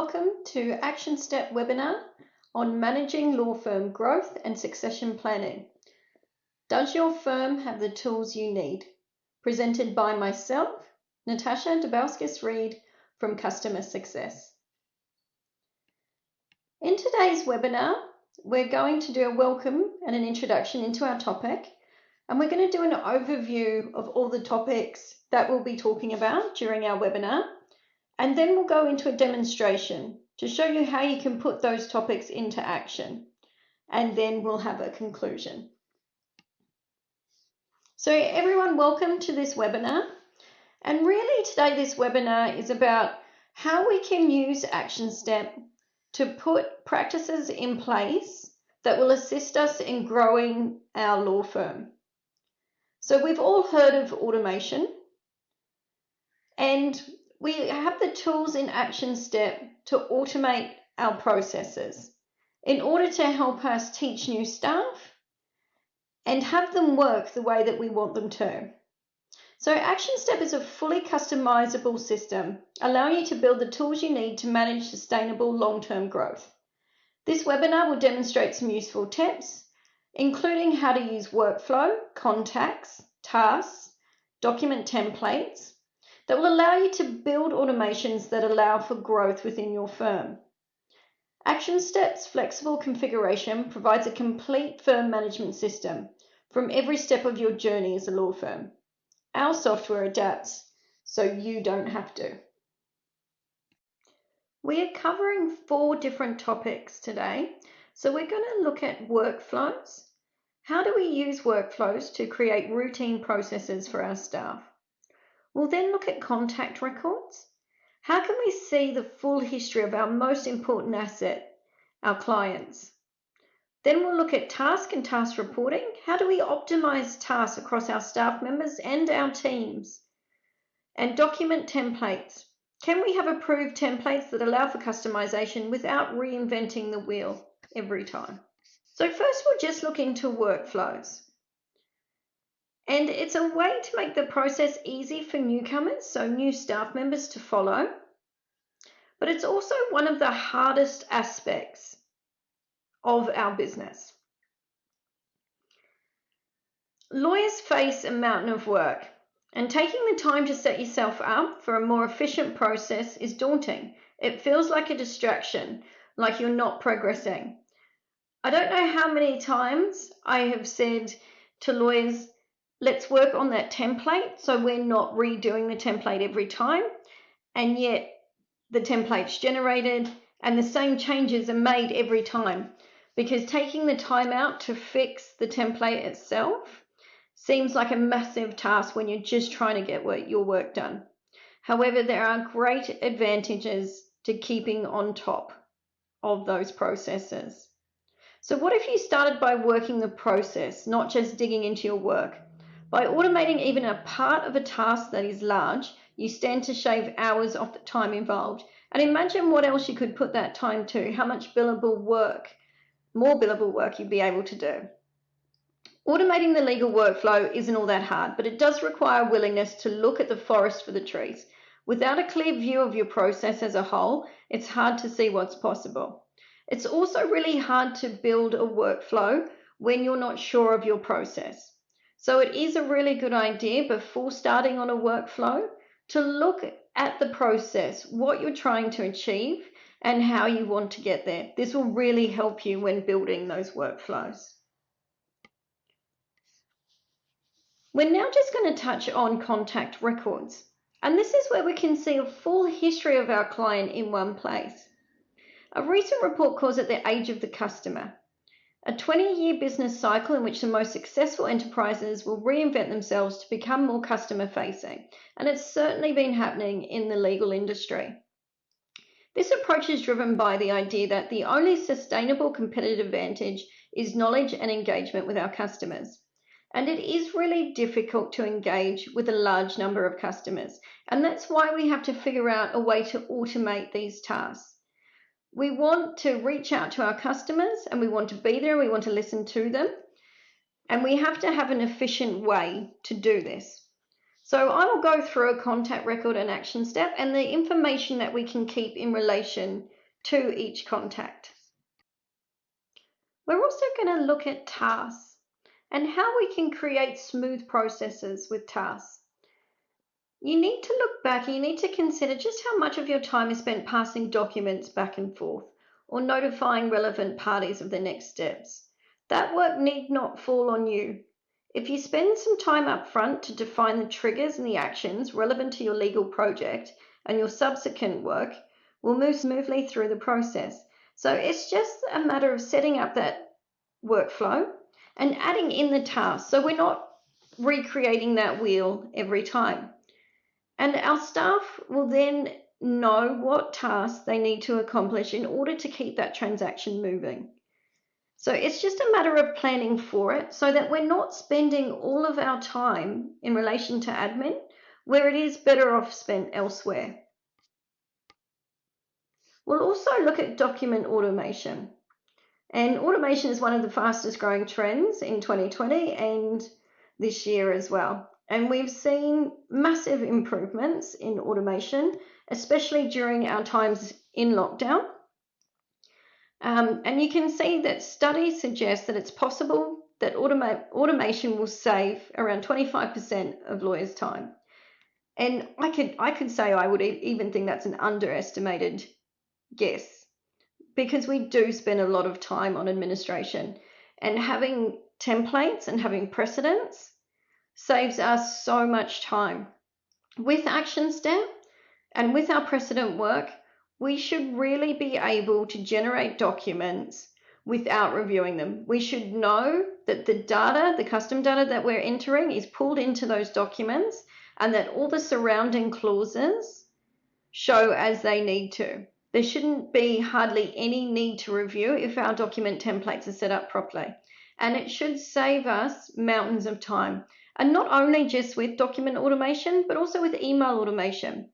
welcome to Action Step webinar on managing law firm growth and succession planning. Does your firm have the tools you need? Presented by myself, Natasha Dabauskas-Reid from Customer Success. In today's webinar, we're going to do a welcome and an introduction into our topic, and we're going to do an overview of all the topics that we'll be talking about during our webinar. And then we'll go into a demonstration to show you how you can put those topics into action. And then we'll have a conclusion. So everyone, welcome to this webinar. And really today this webinar is about how we can use Action Step to put practices in place that will assist us in growing our law firm. So we've all heard of automation, and we have the tools in Action Step to automate our processes in order to help us teach new staff and have them work the way that we want them to. So Action Step is a fully customizable system, allowing you to build the tools you need to manage sustainable long-term growth. This webinar will demonstrate some useful tips, including how to use workflow, contacts, tasks, document templates, that will allow you to build automations that allow for growth within your firm. Action Step's flexible configuration provides a complete firm management system from every step of your journey as a law firm. Our software adapts so you don't have to. We are covering 4 different topics today. So we're going to look at workflows. How do we use workflows to create routine processes for our staff? We'll then look at contact records. How can we see the full history of our most important asset, our clients? Then we'll look at task and task reporting. How do we optimize tasks across our staff members and our teams? And document templates. Can we have approved templates that allow for customization without reinventing the wheel every time? So first we'll just look into workflows. And it's a way to make the process easy for newcomers, so new staff members to follow. But it's also one of the hardest aspects of our business. Lawyers face a mountain of work, and taking the time to set yourself up for a more efficient process is daunting. It feels like a distraction, like you're not progressing. I don't know how many times I have said to lawyers, let's work on that template so we're not redoing the template every time, and yet the template's generated and the same changes are made every time, because taking the time out to fix the template itself seems like a massive task when you're just trying to get your work done. However, there are great advantages to keeping on top of those processes. So what if you started by working the process, not just digging into your work? By automating even a part of a task that is large, you stand to shave hours off the time involved. And imagine what else you could put that time to, how much more billable work you'd be able to do. Automating the legal workflow isn't all that hard, but it does require a willingness to look at the forest for the trees. Without a clear view of your process as a whole, it's hard to see what's possible. It's also really hard to build a workflow when you're not sure of your process. So it is a really good idea before starting on a workflow to look at the process, what you're trying to achieve and how you want to get there. This will really help you when building those workflows. We're now just going to touch on contact records. And this is where we can see a full history of our client in one place. A recent report calls it the age of the customer. A 20-year business cycle in which the most successful enterprises will reinvent themselves to become more customer-facing, and it's certainly been happening in the legal industry. This approach is driven by the idea that the only sustainable competitive advantage is knowledge and engagement with our customers. And it is really difficult to engage with a large number of customers, and that's why we have to figure out a way to automate these tasks. We want to reach out to our customers and we want to be there, we want to listen to them, and we have to have an efficient way to do this. So I will go through a contact record and action step and the information that we can keep in relation to each contact. We're also going to look at tasks and how we can create smooth processes with tasks. You need to look back and you need to consider just how much of your time is spent passing documents back and forth or notifying relevant parties of the next steps. That work need not fall on you. If you spend some time up front to define the triggers and the actions relevant to your legal project and your subsequent work, will move smoothly through the process. So it's just a matter of setting up that workflow and adding in the tasks so we're not recreating that wheel every time. And our staff will then know what tasks they need to accomplish in order to keep that transaction moving. So it's just a matter of planning for it so that we're not spending all of our time in relation to admin where it is better off spent elsewhere. We'll also look at document automation. And automation is one of the fastest growing trends in 2020 and this year as well. And we've seen massive improvements in automation, especially during our times in lockdown. And you can see that studies suggest that it's possible that automation will save around 25% of lawyers' time. And I could say I would even think that's an underestimated guess, because we do spend a lot of time on administration, and having templates and having precedents saves us so much time. With Action Step and with our precedent work, we should really be able to generate documents without reviewing them. We should know that the data, the custom data that we're entering, is pulled into those documents and that all the surrounding clauses show as they need to. There shouldn't be hardly any need to review if our document templates are set up properly. And it should save us mountains of time. And not only just with document automation, but also with email automation.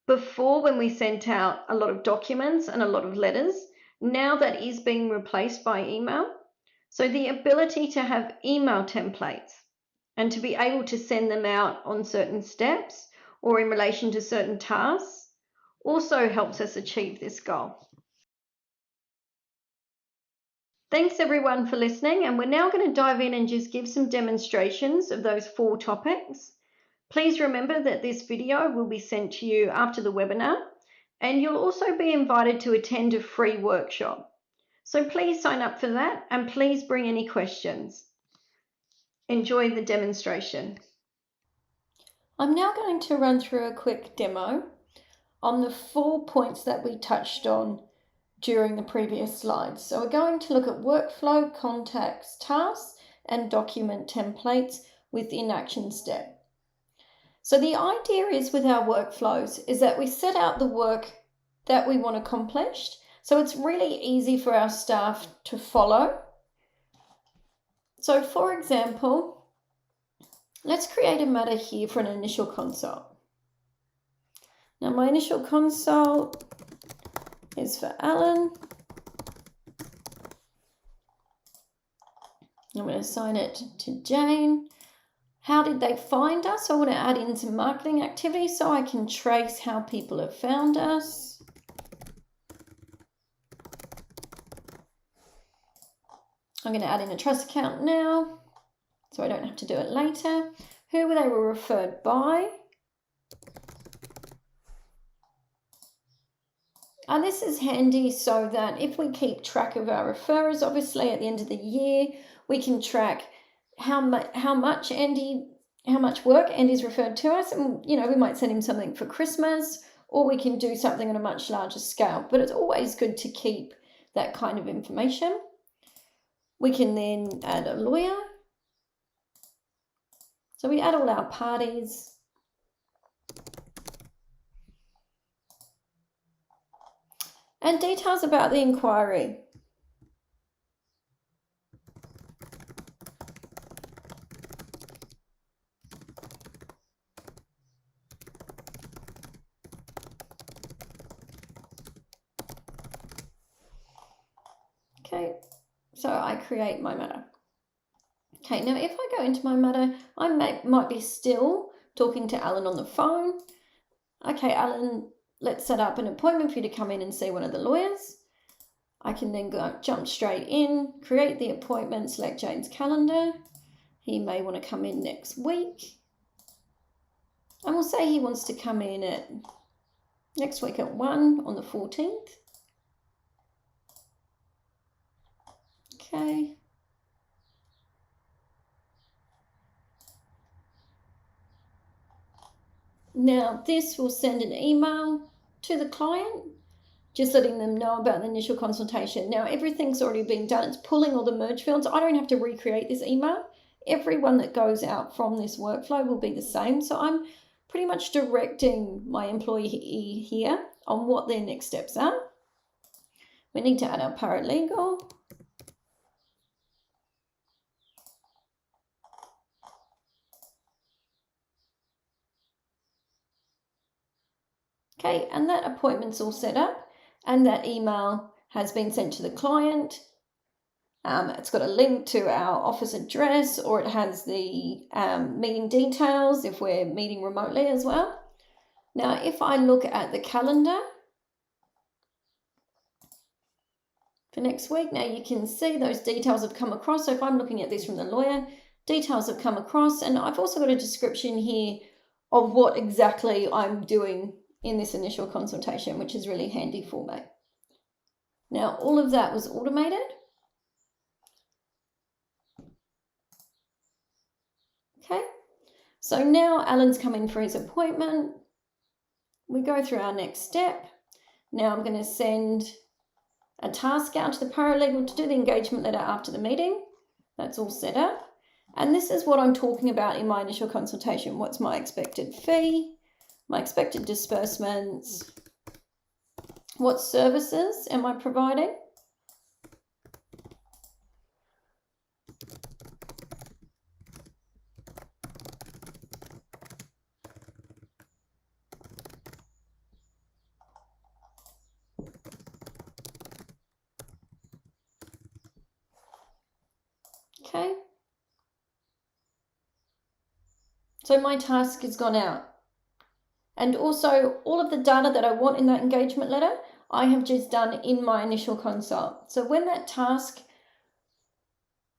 Before, when we sent out a lot of documents and a lot of letters, now that is being replaced by email. So the ability to have email templates and to be able to send them out on certain steps or in relation to certain tasks also helps us achieve this goal. Thanks everyone for listening, and we're now going to dive in and just give some demonstrations of those 4 topics. Please remember that this video will be sent to you after the webinar, and you'll also be invited to attend a free workshop. So please sign up for that and please bring any questions. Enjoy the demonstration. I'm now going to run through a quick demo on the 4 points that we touched on during the previous slides. So we're going to look at workflow, contacts, tasks, and document templates within Action Step. So the idea is with our workflows is that we set out the work that we want accomplished. So it's really easy for our staff to follow. So for example, let's create a matter here for an initial consult. Now my initial consult is for Alan. I'm going to assign it to Jane. How did they find us? I want to add in some marketing activities so I can trace how people have found us. I'm going to add in a trust account now, so I don't have to do it later. Who they were referred by. And this is handy so that if we keep track of our referrers, obviously at the end of the year, we can track how much work Andy's referred to us, and we might send him something for Christmas, or we can do something on a much larger scale. But it's always good to keep that kind of information. We can then add a lawyer. So we add all our parties. And details about the inquiry. Okay, so I create my matter. Okay, now if I go into my matter, I might be still talking to Alan on the phone. Okay, Alan, let's set up an appointment for you to come in and see one of the lawyers. I can then jump straight in, create the appointment, select Jane's calendar. He may want to come in next week. And we'll say he wants to come in at next week at 1 on the 14th. Okay. Now this will send an email to the client, just letting them know about the initial consultation. Now everything's already been done. It's pulling all the merge fields. I don't have to recreate this email. Everyone that goes out from this workflow will be the same. So I'm pretty much directing my employee here on what their next steps are. We need to add our paralegal. Okay, and that appointment's all set up, and that email has been sent to the client. It's got a link to our office address, or it has the meeting details if we're meeting remotely as well. Now, if I look at the calendar for next week, now you can see those details have come across. So if I'm looking at this from the lawyer, details have come across, and I've also got a description here of what exactly I'm doing in this initial consultation, which is really handy for me. Now, all of that was automated. Okay, so now Alan's come in for his appointment. We go through our next step. Now I'm going to send a task out to the paralegal to do the engagement letter after the meeting. That's all set up. And this is what I'm talking about in my initial consultation. What's my expected fee? My expected disbursements? What services am I providing? Okay. So my task has gone out. And also all of the data that I want in that engagement letter, I have just done in my initial consult. So when that task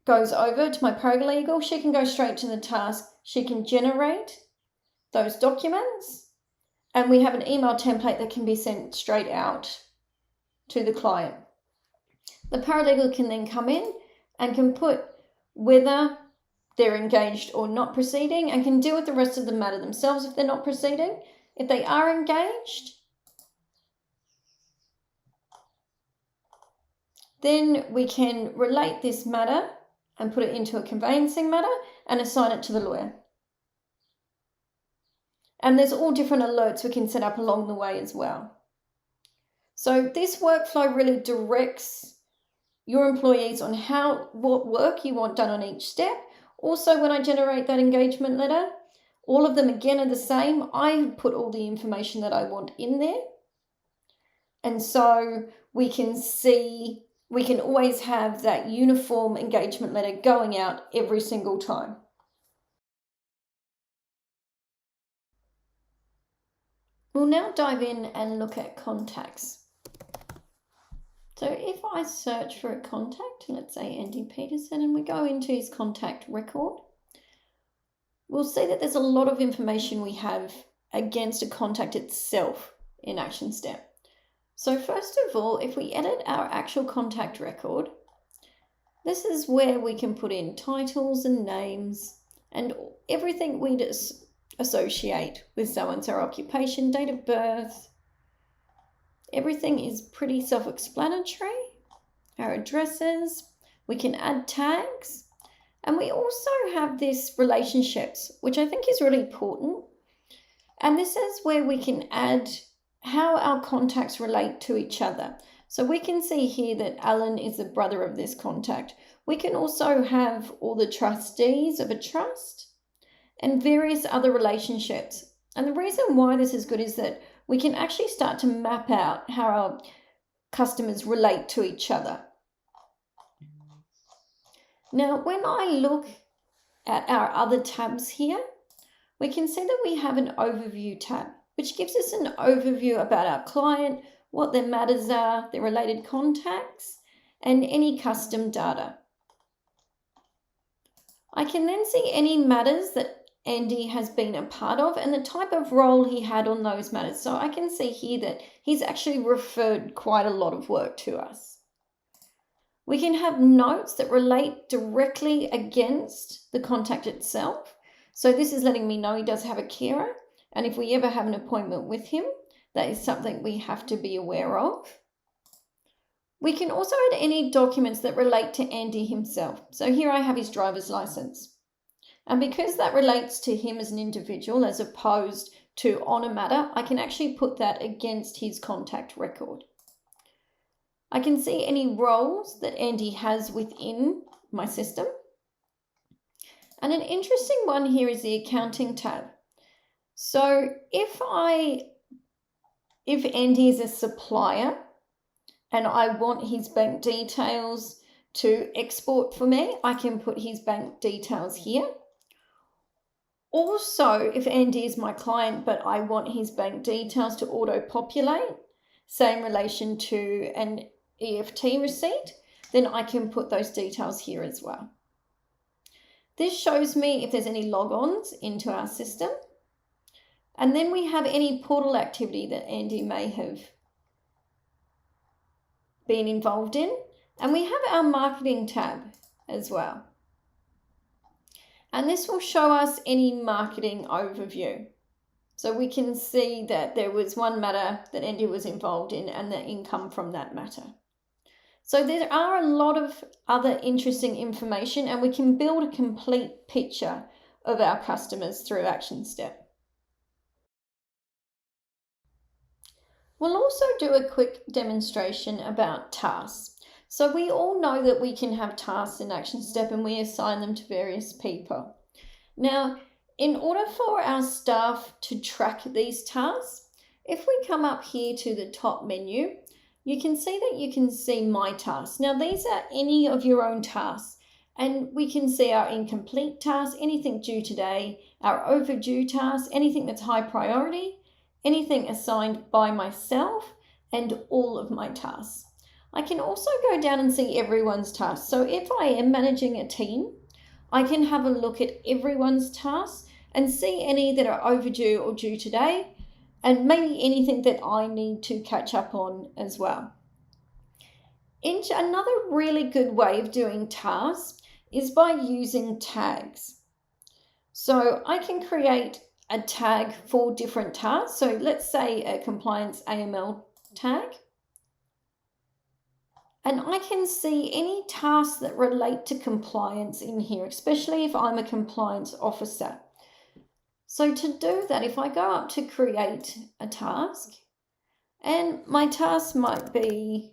goes over to my paralegal, she can go straight to the task. She can generate those documents, and we have an email template that can be sent straight out to the client. The paralegal can then come in and can put whether they're engaged or not proceeding, and can deal with the rest of the matter themselves if they're not proceeding. If they are engaged, then we can relate this matter and put it into a conveyancing matter and assign it to the lawyer. And there's all different alerts we can set up along the way as well. So this workflow really directs your employees on what work you want done on each step. Also, when I generate that engagement letter, all of them again are the same. I put all the information that I want in there. And so we can always have that uniform engagement letter going out every single time. We'll now dive in and look at contacts. So if I search for a contact, let's say Andy Peterson, and we go into his contact record, we'll see that there's a lot of information we have against a contact itself in Action Step. So first of all, if we edit our actual contact record, this is where we can put in titles and names and everything we'd associate with someone. So our occupation, date of birth, everything is pretty self-explanatory. Our addresses, we can add tags. And we also have this relationships, which I think is really important. And this is where we can add how our contacts relate to each other. So we can see here that Alan is the brother of this contact. We can also have all the trustees of a trust and various other relationships. And the reason why this is good is that we can actually start to map out how our customers relate to each other. Now, when I look at our other tabs here, we can see that we have an overview tab, which gives us an overview about our client, what their matters are, their related contacts, and any custom data. I can then see any matters that Andy has been a part of and the type of role he had on those matters. So I can see here that he's actually referred quite a lot of work to us. We can have notes that relate directly against the contact itself. So this is letting me know he does have a carer, and if we ever have an appointment with him, that is something we have to be aware of. We can also add any documents that relate to Andy himself. So here I have his driver's license. And because that relates to him as an individual as opposed to on a matter, I can actually put that against his contact record. I can see any roles that Andy has within my system. And an interesting one here is the accounting tab. So if Andy is a supplier and I want his bank details to export for me, I can put his bank details here. Also, if Andy is my client, but I want his bank details to auto-populate, say in relation to an EFT receipt, then I can put those details here as well. This shows me if there's any logons into our system. And then we have any portal activity that Andy may have been involved in. And we have our marketing tab as well. And this will show us any marketing overview. So we can see that there was one matter that Andy was involved in and the income from that matter. So there are a lot of other interesting information, and we can build a complete picture of our customers through Action Step. We'll also do a quick demonstration about tasks. So we all know that we can have tasks in Action Step and we assign them to various people. Now, in order for our staff to track these tasks, if we come up here to the top menu, you can see that you can see My Tasks. Now, these are any of your own tasks, and we can see our incomplete tasks, anything due today, our overdue tasks, anything that's high priority, anything assigned by myself, and all of my tasks. I can also go down and see everyone's tasks. So if I am managing a team, I can have a look at everyone's tasks and see any that are overdue or due today, and maybe anything that I need to catch up on as well. Another really good way of doing tasks is by using tags. So I can create a tag for different tasks. So let's say a compliance AML tag. And I can see any tasks that relate to compliance in here, especially if I'm a compliance officer. So to do that, if I go up to create a task, and my task might be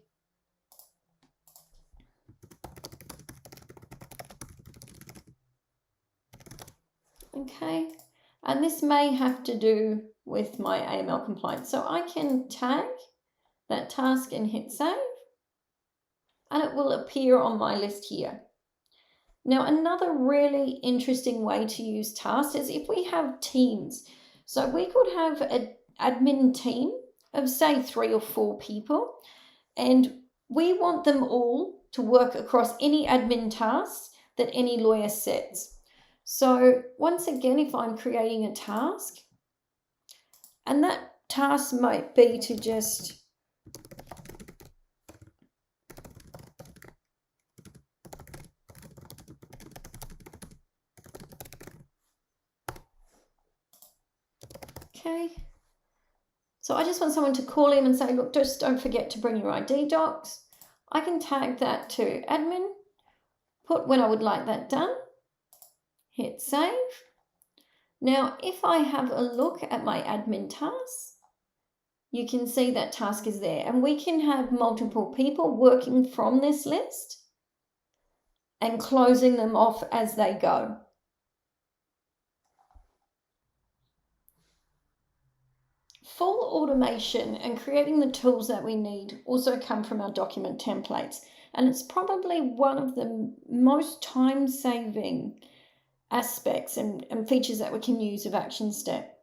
okay, and this may have to do with my AML compliance. So I can tag that task and hit save, and it will appear on my list here. Now, another really interesting way to use tasks is if we have teams. So we could have an admin team of say 3 or 4 people, and we want them all to work across any admin tasks that any lawyer sets. So once again, if I'm creating a task, and that task might be to just okay. So I just want someone to call him and say, look, just don't forget to bring your ID docs. I can tag that to admin, put when I would like that done, hit save. Now, if I have a look at my admin tasks, you can see that task is there, and we can have multiple people working from this list and closing them off as they go. Full automation and creating the tools that we need also come from our document templates, and it's probably one of the most time-saving aspects and features that we can use of Action Step.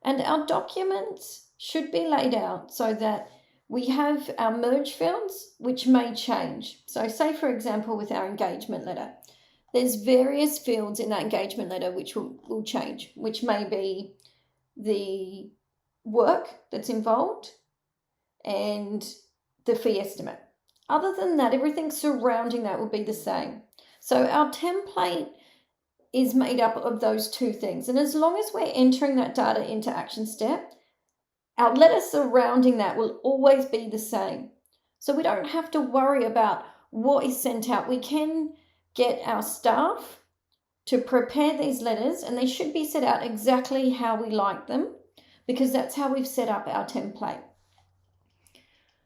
And our documents should be laid out so that we have our merge fields, which may change. So say, for example, with our engagement letter, there's various fields in that engagement letter which will change, which may be the work that's involved and the fee estimate. Other than that, everything surrounding that will be the same. So our template is made up of those two things. And as long as we're entering that data into Action Step, our letter surrounding that will always be the same. So we don't have to worry about what is sent out. We can get our staff to prepare these letters, and they should be set out exactly how we like them, because that's how we've set up our template.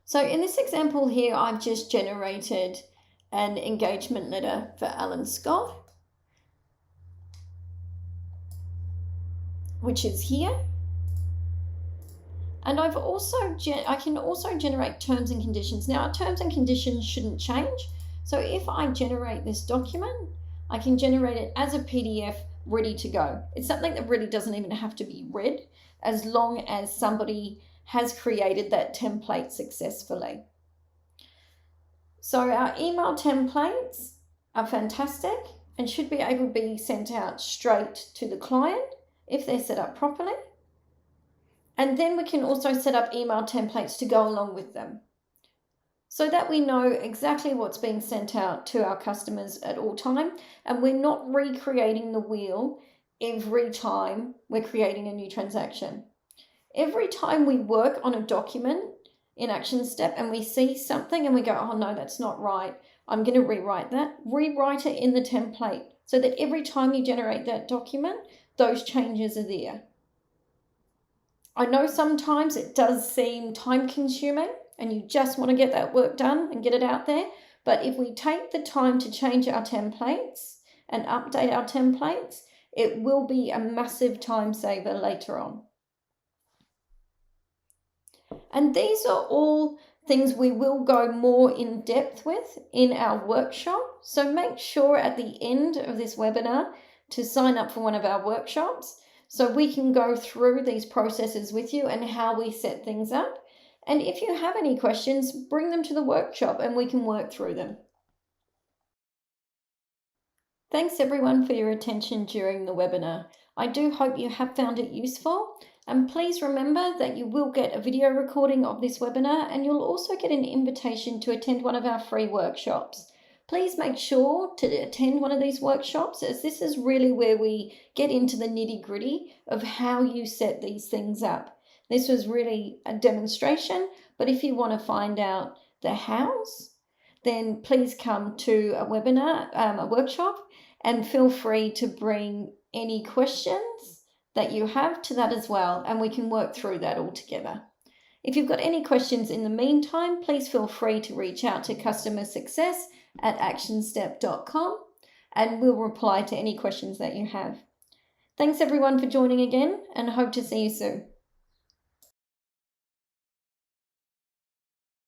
So in this example here, I've just generated an engagement letter for Alan Scott, which is here. And I can also generate terms and conditions. Now, our terms and conditions shouldn't change. So if I generate this document, I can generate it as a PDF ready to go. It's something that really doesn't even have to be read, as long as somebody has created that template successfully. So our email templates are fantastic and should be able to be sent out straight to the client if they're set up properly. And then we can also set up email templates to go along with them, so that we know exactly what's being sent out to our customers at all time, and we're not recreating the wheel every time we're creating a new transaction. Every time we work on a document in Action Step and we see something and we go, oh no, that's not right, I'm going to rewrite that. Rewrite it in the template so that every time you generate that document, those changes are there. I know sometimes it does seem time consuming and you just want to get that work done and get it out there. But if we take the time to change our templates and update our templates, it will be a massive time saver later on. And these are all things we will go more in depth with in our workshop. So make sure at the end of this webinar to sign up for one of our workshops, so we can go through these processes with you and how we set things up. And if you have any questions, bring them to the workshop and we can work through them. Thanks everyone for your attention during the webinar. I do hope you have found it useful. And please remember that you will get a video recording of this webinar, and you'll also get an invitation to attend one of our free workshops. Please make sure to attend one of these workshops, as this is really where we get into the nitty-gritty of how you set these things up. This was really a demonstration, but if you want to find out the hows, then please come to a webinar, a workshop, and feel free to bring any questions that you have to that as well, and we can work through that all together. If you've got any questions in the meantime, please feel free to reach out to customersuccess@actionstep.com and we'll reply to any questions that you have. Thanks everyone for joining again, and hope to see you soon.